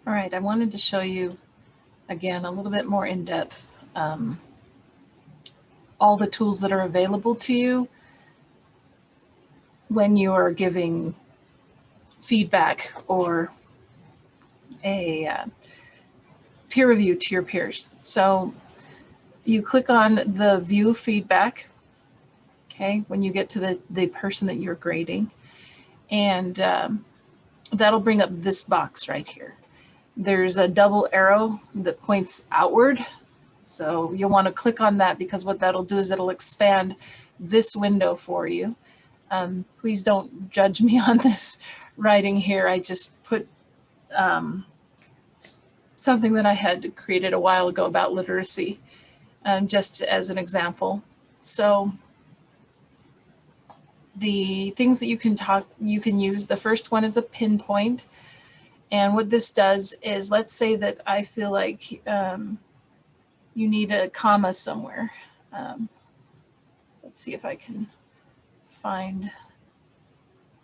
All right, I wanted to show you, again, a little bit more in depth, all the tools that are available to you when you are giving feedback or a peer review to your peers. So you click on the view feedback, okay, when you get to the person that you're grading, and that'll bring up this box right here. There's a double arrow that points outward. So you'll want to click on that, because what that'll do is it'll expand this window for you. Please don't judge me on this writing here. I just put something that I had created a while ago about literacy, just as an example. So the things that you can use, the first one is a pinpoint. And what this does is, let's say that I feel like you need a comma somewhere. Let's see if I can find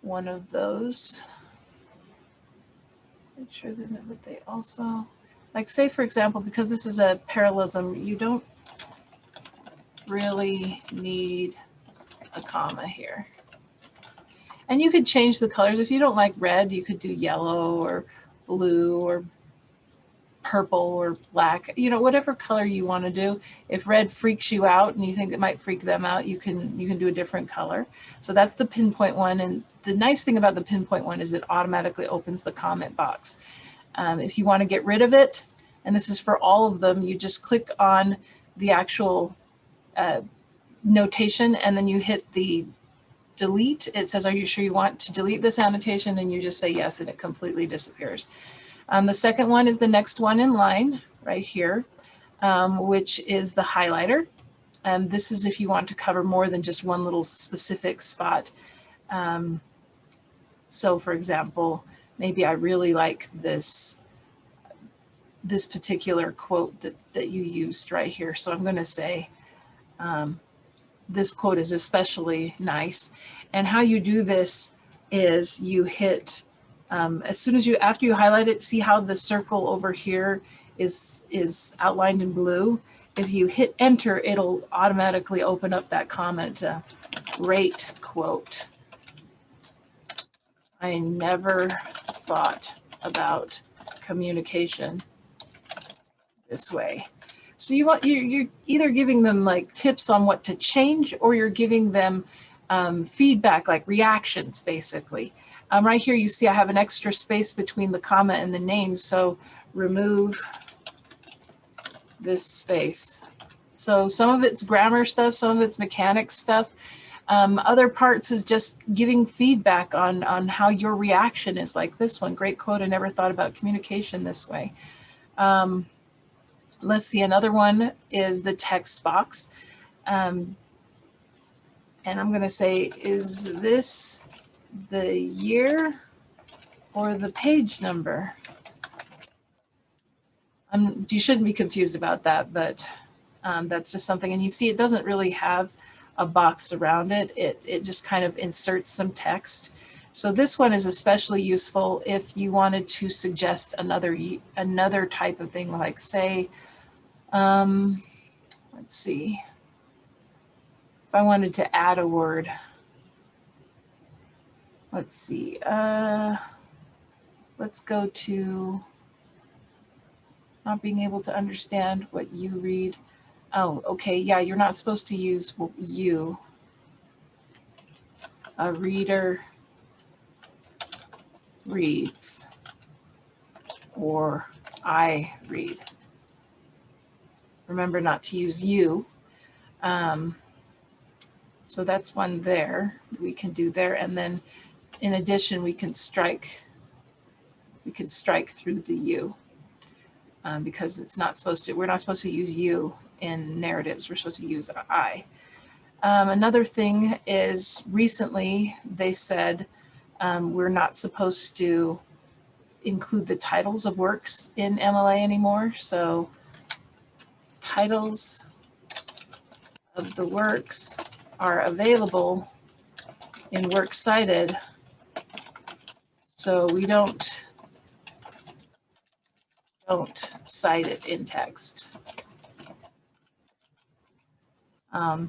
one of those. Make sure that they also, like, say for example, because this is a parallelism, you don't really need a comma here. And you could change the colors. If you don't like red, you could do yellow or blue or purple or black, you know, whatever color you want to do. If red freaks you out and you think it might freak them out, you can do a different color. So that's the pinpoint one. And the nice thing about the pinpoint one is it automatically opens the comment box. If you want to get rid of it, and this is for all of them, you just click on the actual notation, and then you hit the delete. It says, are you sure you want to delete this annotation? And you just say yes, and it completely disappears. The second one is the next one in line right here, which is the highlighter. This is if you want to cover more than just one little specific spot. So for example, maybe I really like this particular quote that you used right here. So I'm going to say, this quote is especially nice. And how you do this is you hit, as soon as after you highlight it, see how the circle over here is outlined in blue. If you hit enter, it'll automatically open up that comment, great quote. I never thought about communication this way. So you're either giving them like tips on what to change, or you're giving them feedback, like reactions, basically. Right here, you see I have an extra space between the comma and the name, so remove this space. So some of it's grammar stuff, some of it's mechanics stuff. Other parts is just giving feedback on how your reaction is, like this one, great quote, I never thought about communication this way. Let's see, another one is the text box. And I'm going to say, is this the year or the page number? You shouldn't be confused about that, but that's just something. And you see, it doesn't really have a box around it. It just kind of inserts some text. So this one is especially useful if you wanted to suggest another type of thing, like say, let's see, if I wanted to add a word, let's see, let's go to not being able to understand what you read. Oh, okay, yeah, you're not supposed to use you. A reader reads, or I read. Remember not to use you. So that's one there we can do there. And then in addition, we can strike through the you, because it's not supposed to, we're not supposed to use you in narratives. We're supposed to use I. Another thing is, recently they said we're not supposed to include the titles of works in MLA anymore. So titles of the works are available in Works Cited, so we don't don't cite it in text.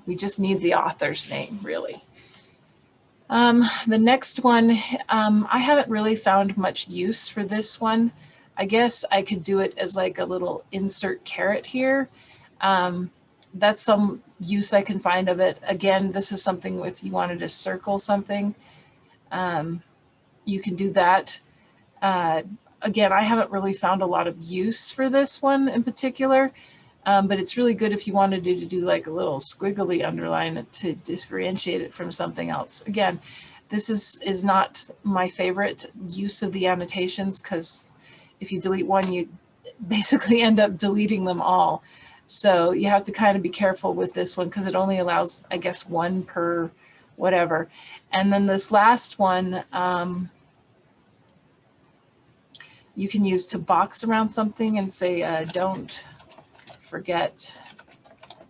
We just need the author's name, really. The next one, I haven't really found much use for this one. I guess I could do it as like a little insert caret here. That's some use I can find of it. Again, this is something if you wanted to circle something, you can do that. Again, I haven't really found a lot of use for this one in particular, but it's really good if you wanted to do like a little squiggly underline to differentiate it from something else. Again, this is not my favorite use of the annotations, because if you delete one, you basically end up deleting them all. So you have to kind of be careful with this one because it only allows, I guess, one per whatever. And then this last one, you can use to box around something and say, don't forget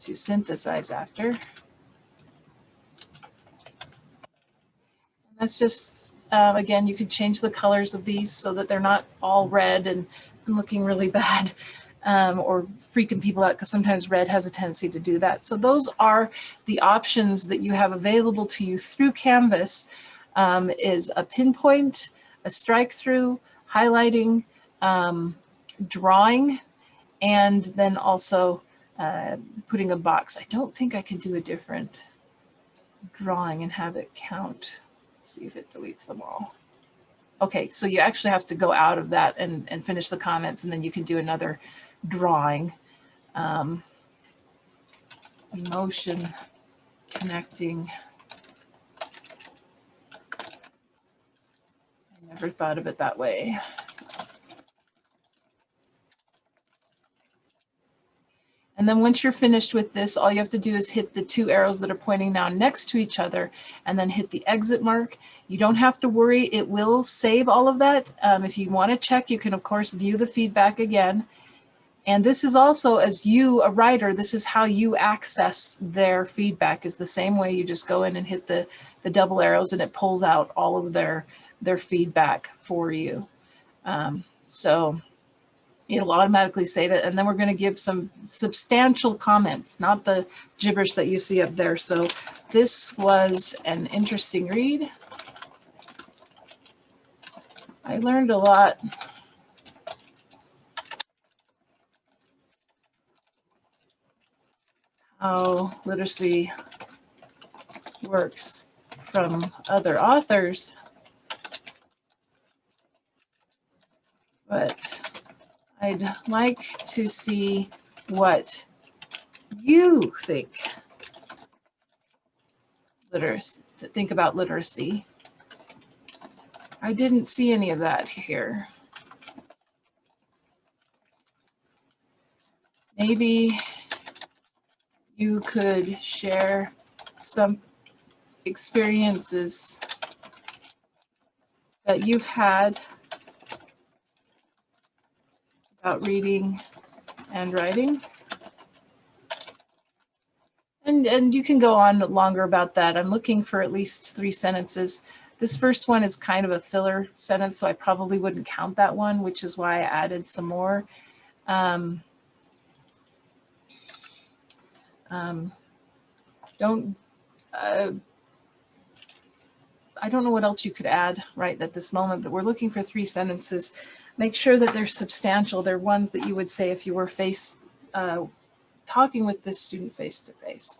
to synthesize after. And that's just, again, you could change the colors of these so that they're not all red and looking really bad, or freaking people out, because sometimes red has a tendency to do that. So those are the options that you have available to you through Canvas, is a pinpoint, a strike through, highlighting, drawing, and then also putting a box. I don't think I can do a different drawing and have it count. Let's see if it deletes them all. Okay, so you actually have to go out of that and finish the comments, and then you can do another drawing. Emotion connecting. I never thought of it that way. And then once you're finished with this, all you have to do is hit the two arrows that are pointing now next to each other, and then hit the exit mark. You don't have to worry, it will save all of that. If you want to check, you can of course view the feedback again. And this is also, as you, a writer, this is how you access their feedback, is the same way. You just go in and hit the double arrows and it pulls out all of their feedback for you. So it'll automatically save it. And then we're going to give some substantial comments, not the gibberish that you see up there. So this was an interesting read. I learned a lot. How literacy works from other authors, but I'd like to see what you think about literacy. I didn't see any of that here. Maybe you could share some experiences that you've had about reading and writing. And you can go on longer about that. I'm looking for at least 3 sentences. This first one is kind of a filler sentence, so I probably wouldn't count that one, which is why I added some more. I don't know what else you could add right at this moment, but we're looking for 3 sentences. Make sure that they're substantial. They're ones that you would say if you were talking with this student face to face.